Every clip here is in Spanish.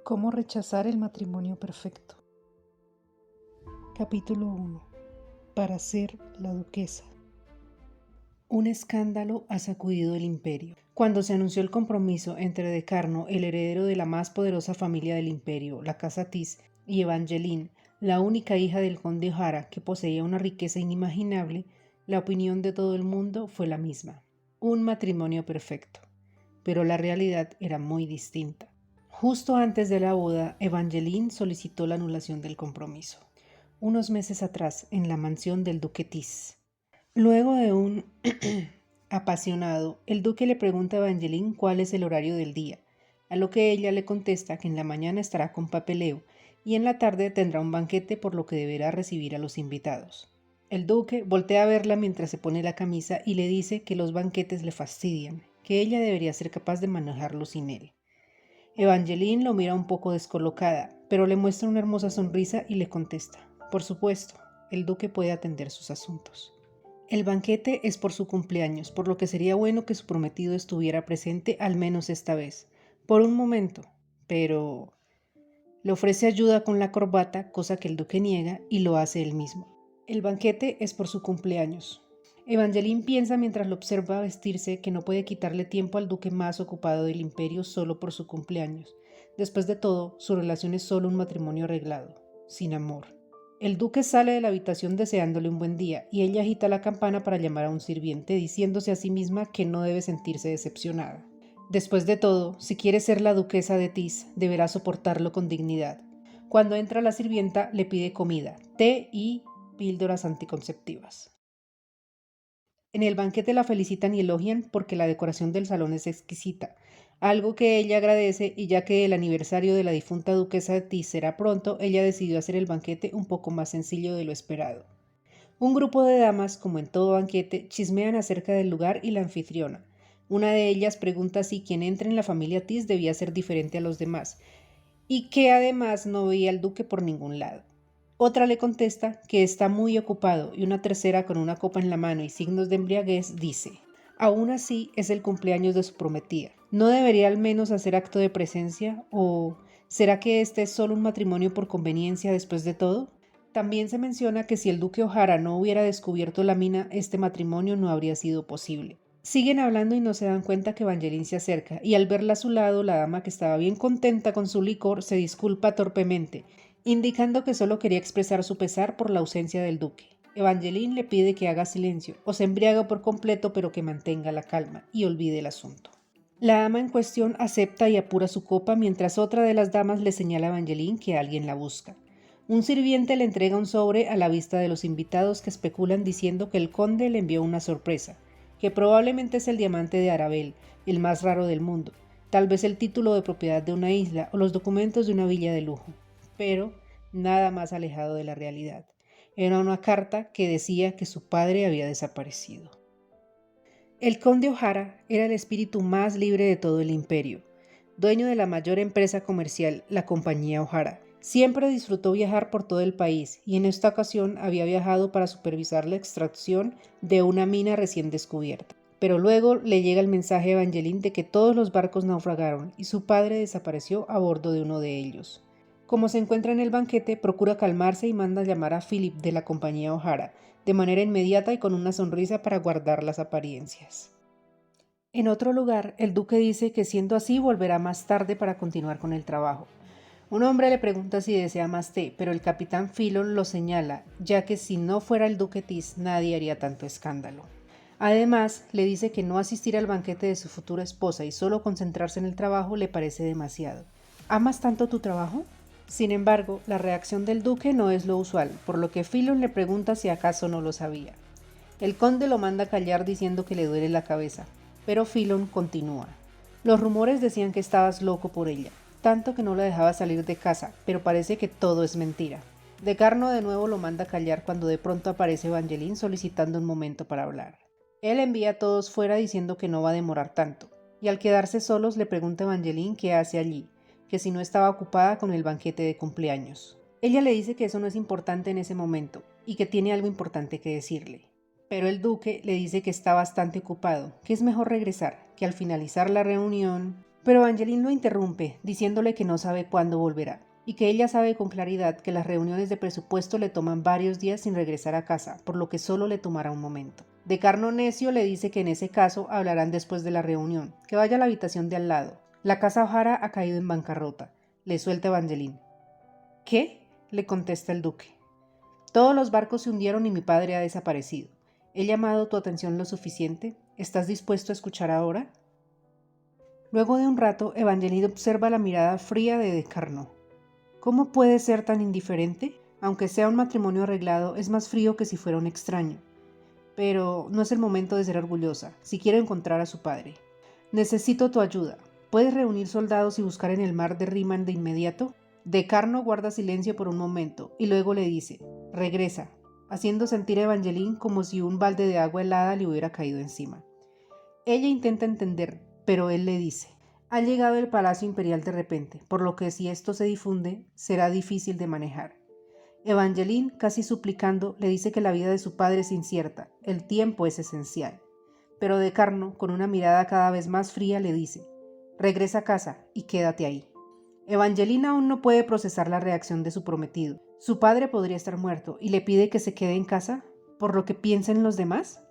¿Cómo rechazar el matrimonio perfecto? Capítulo 1. Para ser la duquesa. Un escándalo ha sacudido el imperio. Cuando se anunció el compromiso entre De Carno, el heredero de la más poderosa familia del imperio, la casa Tis, y Evangeline, la única hija del conde O'Hara, que poseía una riqueza inimaginable, la opinión de todo el mundo fue la misma: un matrimonio perfecto. Pero la realidad era muy distinta. Justo antes de la boda, Evangeline solicitó la anulación del compromiso, unos meses atrás, en la mansión del duque Tis. Luego de un apasionado, el duque le pregunta a Evangeline cuál es el horario del día, a lo que ella le contesta que en la mañana estará con papeleo y en la tarde tendrá un banquete, por lo que deberá recibir a los invitados. El duque voltea a verla mientras se pone la camisa y le dice que los banquetes le fastidian, que ella debería ser capaz de manejarlos sin él. Evangeline lo mira un poco descolocada, pero le muestra una hermosa sonrisa y le contesta: por supuesto, el duque puede atender sus asuntos. El banquete es por su cumpleaños, por lo que sería bueno que su prometido estuviera presente al menos esta vez, por un momento, pero le ofrece ayuda con la corbata, cosa que el duque niega, y lo hace él mismo. El banquete es por su cumpleaños. Evangeline piensa mientras lo observa vestirse que no puede quitarle tiempo al duque más ocupado del imperio solo por su cumpleaños. Después de todo, su relación es solo un matrimonio arreglado, sin amor. El duque sale de la habitación deseándole un buen día y ella agita la campana para llamar a un sirviente, diciéndose a sí misma que no debe sentirse decepcionada. Después de todo, si quiere ser la duquesa de Tis, deberá soportarlo con dignidad. Cuando entra la sirvienta, le pide comida, té y píldoras anticonceptivas. En el banquete la felicitan y elogian porque la decoración del salón es exquisita, algo que ella agradece, y ya que el aniversario de la difunta duquesa de Tis será pronto, ella decidió hacer el banquete un poco más sencillo de lo esperado. Un grupo de damas, como en todo banquete, chismean acerca del lugar y la anfitriona. Una de ellas pregunta si quien entre en la familia Tis debía ser diferente a los demás, y que además no veía al duque por ningún lado. Otra le contesta que está muy ocupado, y una tercera, con una copa en la mano y signos de embriaguez, dice: aún así es el cumpleaños de su prometida. ¿No debería al menos hacer acto de presencia? ¿O será que este es solo un matrimonio por conveniencia después de todo? También se menciona que si el duque O'Hara no hubiera descubierto la mina, este matrimonio no habría sido posible. Siguen hablando y no se dan cuenta que Evangeline se acerca, y al verla a su lado, la dama, que estaba bien contenta con su licor, se disculpa torpemente, indicando que solo quería expresar su pesar por la ausencia del duque. Evangeline le pide que haga silencio, o se embriaga por completo, pero que mantenga la calma y olvide el asunto. La dama en cuestión acepta y apura su copa, mientras otra de las damas le señala a Evangeline que alguien la busca. Un sirviente le entrega un sobre a la vista de los invitados, que especulan diciendo que el conde le envió una sorpresa, que probablemente es el diamante de Arabel, el más raro del mundo, tal vez el título de propiedad de una isla o los documentos de una villa de lujo, pero nada más alejado de la realidad. Era una carta que decía que su padre había desaparecido. El conde O'Hara era el espíritu más libre de todo el imperio, dueño de la mayor empresa comercial, la compañía O'Hara. Siempre disfrutó viajar por todo el país, y en esta ocasión había viajado para supervisar la extracción de una mina recién descubierta. Pero luego le llega el mensaje a Evangeline de que todos los barcos naufragaron y su padre desapareció a bordo de uno de ellos. Como se encuentra en el banquete, procura calmarse y manda llamar a Philip de la compañía O'Hara, de manera inmediata y con una sonrisa para guardar las apariencias. En otro lugar, el duque dice que siendo así volverá más tarde para continuar con el trabajo. Un hombre le pregunta si desea más té, pero el capitán Philon lo señala, ya que si no fuera el duque Tis, nadie haría tanto escándalo. Además, le dice que no asistir al banquete de su futura esposa y solo concentrarse en el trabajo le parece demasiado. ¿Amas tanto tu trabajo? Sin embargo, la reacción del duque no es lo usual, por lo que Philon le pregunta si acaso no lo sabía. El conde lo manda a callar diciendo que le duele la cabeza, pero Philon continúa. Los rumores decían que estabas loco por ella, tanto que no la dejaba salir de casa, pero parece que todo es mentira. De Carno de nuevo lo manda a callar cuando de pronto aparece Evangeline solicitando un momento para hablar. Él envía a todos fuera diciendo que no va a demorar tanto, y al quedarse solos le pregunta a Evangeline qué hace allí, que si no estaba ocupada con el banquete de cumpleaños. Ella le dice que eso no es importante en ese momento, y que tiene algo importante que decirle. Pero el duque le dice que está bastante ocupado, que es mejor regresar, que al finalizar la reunión... Pero Evangeline lo interrumpe, diciéndole que no sabe cuándo volverá, y que ella sabe con claridad que las reuniones de presupuesto le toman varios días sin regresar a casa, por lo que solo le tomará un momento. De Carno necio le dice que en ese caso hablarán después de la reunión, que vaya a la habitación de al lado. La casa O'Hara ha caído en bancarrota, le suelta Evangeline. ¿Qué?, le contesta el duque. Todos los barcos se hundieron y mi padre ha desaparecido. ¿He llamado tu atención lo suficiente? ¿Estás dispuesto a escuchar ahora? Luego de un rato, Evangeline observa la mirada fría de Carno. ¿Cómo puede ser tan indiferente? Aunque sea un matrimonio arreglado, es más frío que si fuera un extraño. Pero no es el momento de ser orgullosa, si quiero encontrar a su padre. Necesito tu ayuda. ¿Puedes reunir soldados y buscar en el mar de Riemann de inmediato? De Carno guarda silencio por un momento y luego le dice, regresa, haciendo sentir a Evangeline como si un balde de agua helada le hubiera caído encima. Ella intenta entender, pero él le dice, ha llegado el Palacio Imperial de repente, por lo que si esto se difunde, será difícil de manejar. Evangeline, casi suplicando, le dice que la vida de su padre es incierta, el tiempo es esencial. Pero De Carno, con una mirada cada vez más fría, le dice, regresa a casa y quédate ahí. Evangeline aún no puede procesar la reacción de su prometido. Su padre podría estar muerto y le pide que se quede en casa, por lo que piensen los demás.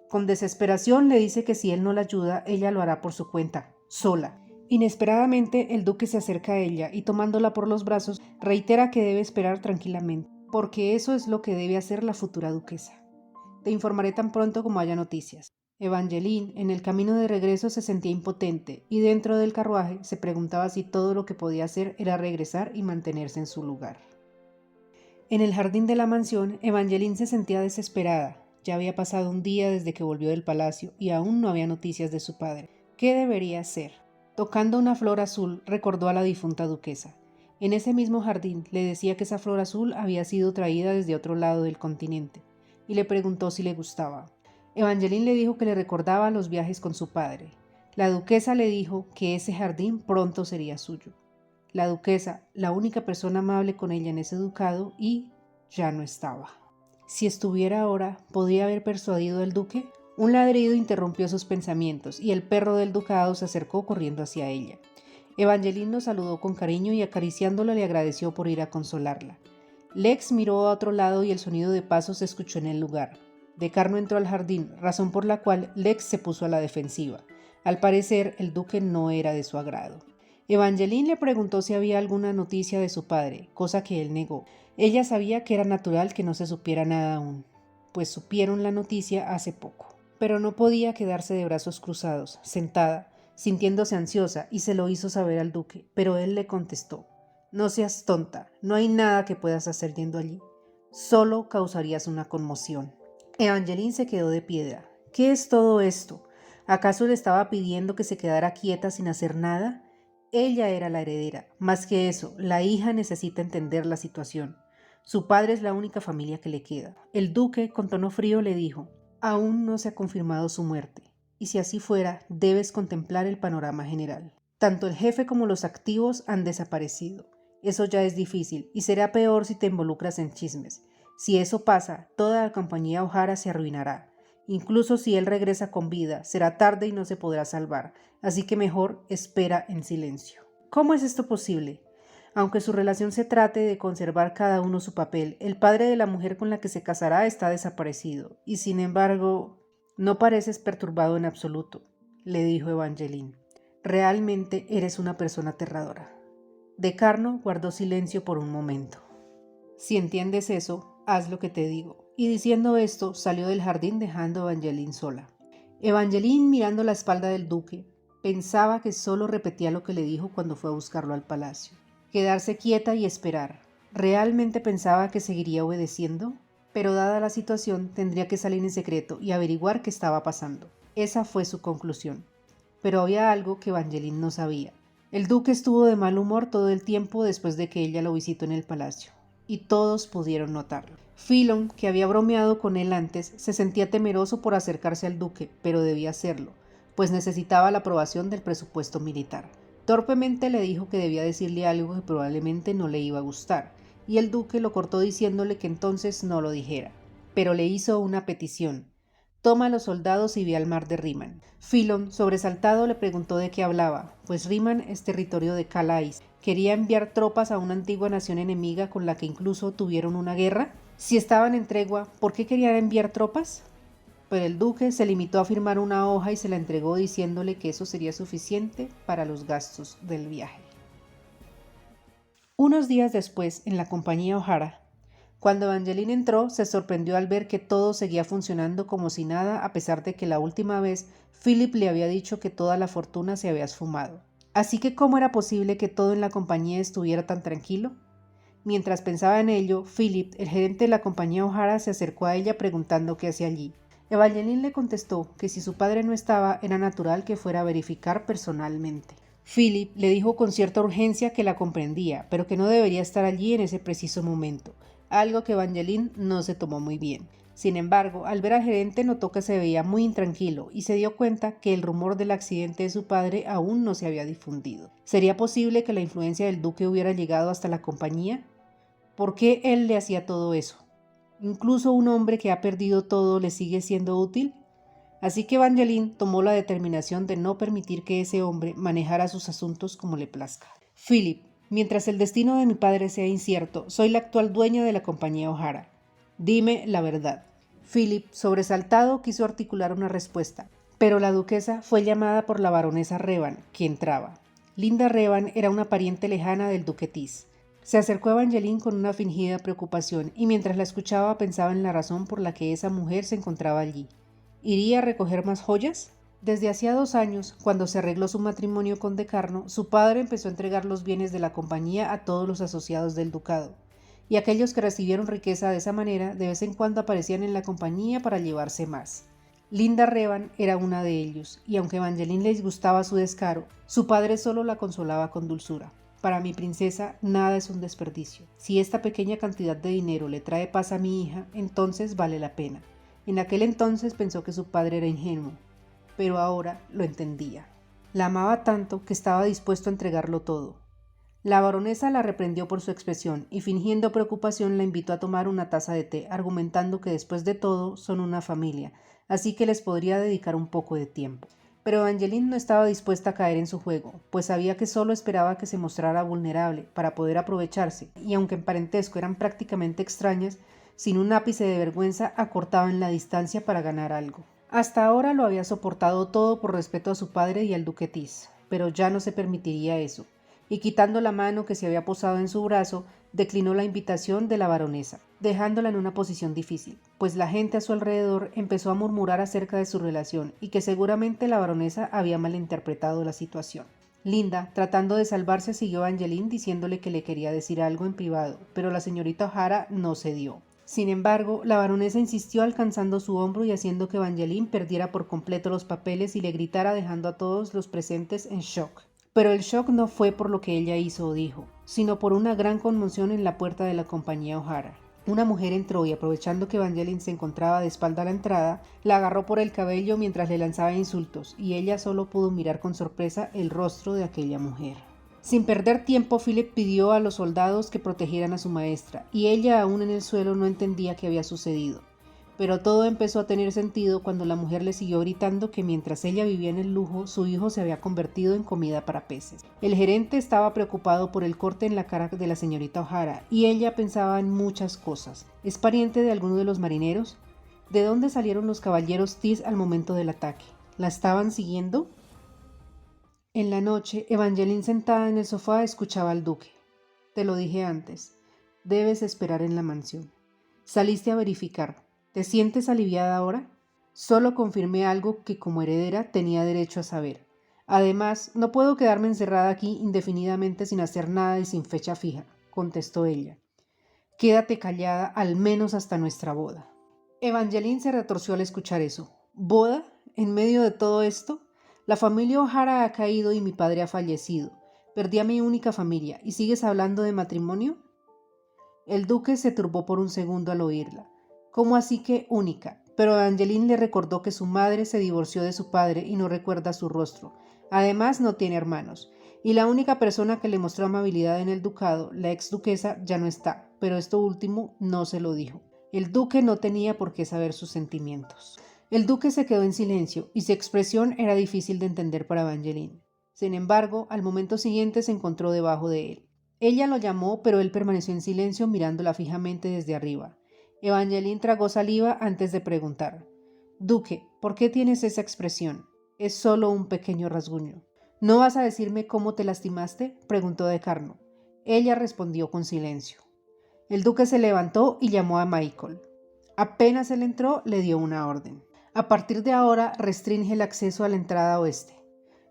Con desesperación le dice que si él no la ayuda, ella lo hará por su cuenta, sola. Inesperadamente, el duque se acerca a ella y tomándola por los brazos, reitera que debe esperar tranquilamente, porque eso es lo que debe hacer la futura duquesa. Te informaré tan pronto como haya noticias. Evangeline, en el camino de regreso, se sentía impotente y dentro del carruaje se preguntaba si todo lo que podía hacer era regresar y mantenerse en su lugar. En el jardín de la mansión, Evangeline se sentía desesperada. Ya había pasado un día desde que volvió del palacio y aún no había noticias de su padre. ¿Qué debería hacer? Tocando una flor azul, recordó a la difunta duquesa. En ese mismo jardín le decía que esa flor azul había sido traída desde otro lado del continente, y le preguntó si le gustaba. Evangeline le dijo que le recordaba los viajes con su padre. La duquesa le dijo que ese jardín pronto sería suyo. La duquesa, la única persona amable con ella en ese ducado, y ya no estaba. Si estuviera ahora, ¿podría haber persuadido al duque? Un ladrido interrumpió sus pensamientos y el perro del ducado se acercó corriendo hacia ella. Evangeline lo saludó con cariño y acariciándola le agradeció por ir a consolarla. Lex miró a otro lado y el sonido de pasos se escuchó en el lugar. De Carno entró al jardín, razón por la cual Lex se puso a la defensiva. Al parecer, el duque no era de su agrado. Evangeline le preguntó si había alguna noticia de su padre, cosa que él negó. Ella sabía que era natural que no se supiera nada aún, pues supieron la noticia hace poco. Pero no podía quedarse de brazos cruzados, sentada, sintiéndose ansiosa, y se lo hizo saber al duque, pero él le contestó, no seas tonta, no hay nada que puedas hacer yendo allí. Solo causarías una conmoción. Evangeline se quedó de piedra. ¿Qué es todo esto? ¿Acaso le estaba pidiendo que se quedara quieta sin hacer nada? Ella era la heredera. Más que eso, la hija necesita entender la situación. Su padre es la única familia que le queda. El duque, con tono frío, le dijo, aún no se ha confirmado su muerte, y si así fuera, debes contemplar el panorama general. Tanto el jefe como los activos han desaparecido. Eso ya es difícil, y será peor si te involucras en chismes. Si eso pasa, toda la compañía O'Hara se arruinará. Incluso si él regresa con vida, será tarde y no se podrá salvar, así que mejor espera en silencio. ¿Cómo es esto posible? Aunque su relación se trate de conservar cada uno su papel, el padre de la mujer con la que se casará está desaparecido, y sin embargo, no pareces perturbado en absoluto, le dijo Evangeline. Realmente eres una persona aterradora. De Carno guardó silencio por un momento. Si entiendes eso, haz lo que te digo. Y diciendo esto, salió del jardín dejando a Evangeline sola. Evangeline, mirando la espalda del duque, pensaba que solo repetía lo que le dijo cuando fue a buscarlo al palacio. Quedarse quieta y esperar. ¿Realmente pensaba que seguiría obedeciendo? Pero dada la situación, tendría que salir en secreto y averiguar qué estaba pasando. Esa fue su conclusión. Pero había algo que Evangeline no sabía. El duque estuvo de mal humor todo el tiempo después de que ella lo visitó en el palacio, y todos pudieron notarlo. Philon, que había bromeado con él antes, se sentía temeroso por acercarse al duque, pero debía hacerlo, pues necesitaba la aprobación del presupuesto militar. Torpemente le dijo que debía decirle algo que probablemente no le iba a gustar, y el duque lo cortó diciéndole que entonces no lo dijera, pero le hizo una petición. toma a los soldados y ve al mar de Riman. Filon, sobresaltado, le preguntó de qué hablaba, pues Riman es territorio de Calais. ¿Quería enviar tropas a una antigua nación enemiga con la que incluso tuvieron una guerra? Si estaban en tregua, ¿por qué querían enviar tropas? Pero el duque se limitó a firmar una hoja y se la entregó diciéndole que eso sería suficiente para los gastos del viaje. Unos días después, en la compañía O'Hara, cuando Evangeline entró, se sorprendió al ver que todo seguía funcionando como si nada, a pesar de que la última vez Philip le había dicho que toda la fortuna se había esfumado. Así que, ¿cómo era posible que todo en la compañía estuviera tan tranquilo? Mientras pensaba en ello, Philip, el gerente de la compañía O'Hara, se acercó a ella preguntando qué hacía allí. Evangeline le contestó que si su padre no estaba, era natural que fuera a verificar personalmente. Philip le dijo con cierta urgencia que la comprendía, pero que no debería estar allí en ese preciso momento, algo que Evangeline no se tomó muy bien. Sin embargo, al ver al gerente notó que se veía muy intranquilo y se dio cuenta que el rumor del accidente de su padre aún no se había difundido. ¿Sería posible que la influencia del duque hubiera llegado hasta la compañía? ¿Por qué él le hacía todo eso? ¿Incluso un hombre que ha perdido todo le sigue siendo útil? Así que Evangeline tomó la determinación de no permitir que ese hombre manejara sus asuntos como le plazca. Philip, mientras el destino de mi padre sea incierto, soy la actual dueña de la compañía O'Hara. Dime la verdad. Philip, sobresaltado, quiso articular una respuesta, pero la duquesa fue llamada por la baronesa Revan, que entraba. Linda Revan era una pariente lejana del duque Tis. Se acercó a Evangeline con una fingida preocupación y mientras la escuchaba pensaba en la razón por la que esa mujer se encontraba allí. ¿Iría a recoger más joyas? Desde hacía 2 años, cuando se arregló su matrimonio con De Carno, su padre empezó a entregar los bienes de la compañía a todos los asociados del ducado, y aquellos que recibieron riqueza de esa manera de vez en cuando aparecían en la compañía para llevarse más. Linda Revan era una de ellos, y aunque Evangeline le disgustaba su descaro, su padre solo la consolaba con dulzura. Para mi princesa, nada es un desperdicio. Si esta pequeña cantidad de dinero le trae paz a mi hija, entonces vale la pena. En aquel entonces pensó que su padre era ingenuo, pero ahora lo entendía. La amaba tanto que estaba dispuesto a entregarlo todo. La baronesa la reprendió por su expresión y fingiendo preocupación la invitó a tomar una taza de té, argumentando que después de todo son una familia, así que les podría dedicar un poco de tiempo. Pero Evangeline no estaba dispuesta a caer en su juego, pues sabía que solo esperaba que se mostrara vulnerable para poder aprovecharse, y aunque en parentesco eran prácticamente extrañas, sin un ápice de vergüenza acortaban la distancia para ganar algo. Hasta ahora lo había soportado todo por respeto a su padre y al duque Tis, pero ya no se permitiría eso, y quitando la mano que se había posado en su brazo, declinó la invitación de la baronesa, dejándola en una posición difícil, pues la gente a su alrededor empezó a murmurar acerca de su relación y que seguramente la baronesa había malinterpretado la situación. Linda, tratando de salvarse, siguió a Evangeline diciéndole que le quería decir algo en privado, pero la señorita O'Hara no cedió. Sin embargo, la baronesa insistió alcanzando su hombro y haciendo que Evangeline perdiera por completo los papeles y le gritara dejando a todos los presentes en shock. Pero el shock no fue por lo que ella hizo o dijo, sino por una gran conmoción en la puerta de la compañía O'Hara. Una mujer entró y aprovechando que Evangeline se encontraba de espalda a la entrada, la agarró por el cabello mientras le lanzaba insultos y ella solo pudo mirar con sorpresa el rostro de aquella mujer. Sin perder tiempo, Philip pidió a los soldados que protegieran a su maestra, y ella aún en el suelo no entendía qué había sucedido. Pero todo empezó a tener sentido cuando la mujer le siguió gritando que mientras ella vivía en el lujo, su hijo se había convertido en comida para peces. El gerente estaba preocupado por el corte en la cara de la señorita O'Hara, y ella pensaba en muchas cosas. ¿Es pariente de alguno de los marineros? ¿De dónde salieron los caballeros Tis al momento del ataque? ¿La estaban siguiendo? En la noche, Evangeline sentada en el sofá escuchaba al duque. Te lo dije antes, debes esperar en la mansión. Saliste a verificar. ¿Te sientes aliviada ahora? Solo confirmé algo que como heredera tenía derecho a saber. Además, no puedo quedarme encerrada aquí indefinidamente sin hacer nada y sin fecha fija, contestó ella. Quédate callada al menos hasta nuestra boda. Evangeline se retorció al escuchar eso. ¿Boda? ¿En medio de todo esto? La familia O'Hara ha caído y mi padre ha fallecido. Perdí a mi única familia. ¿Y sigues hablando de matrimonio? El duque se turbó por un segundo al oírla. ¿Cómo así que única? Pero Evangeline le recordó que su madre se divorció de su padre y no recuerda su rostro. Además, no tiene hermanos. Y la única persona que le mostró amabilidad en el ducado, la ex duquesa, ya no está, pero esto último no se lo dijo. El duque no tenía por qué saber sus sentimientos. El duque se quedó en silencio y su expresión era difícil de entender para Evangeline. Sin embargo, al momento siguiente se encontró debajo de él. Ella lo llamó, pero él permaneció en silencio mirándola fijamente desde arriba. Evangeline tragó saliva antes de preguntar: Duque, ¿por qué tienes esa expresión? Es solo un pequeño rasguño. ¿No vas a decirme cómo te lastimaste?, preguntó De Carno. Ella respondió con silencio. El duque se levantó y llamó a Michael. Apenas él entró, le dio una orden. A partir de ahora, restringe el acceso a la entrada oeste.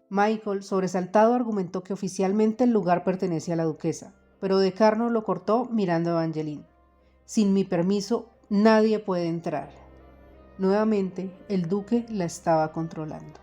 Michael, sobresaltado, argumentó que oficialmente el lugar pertenece a la duquesa, pero De Carno lo cortó mirando a Evangeline. Sin mi permiso, nadie puede entrar. Nuevamente, el duque la estaba controlando.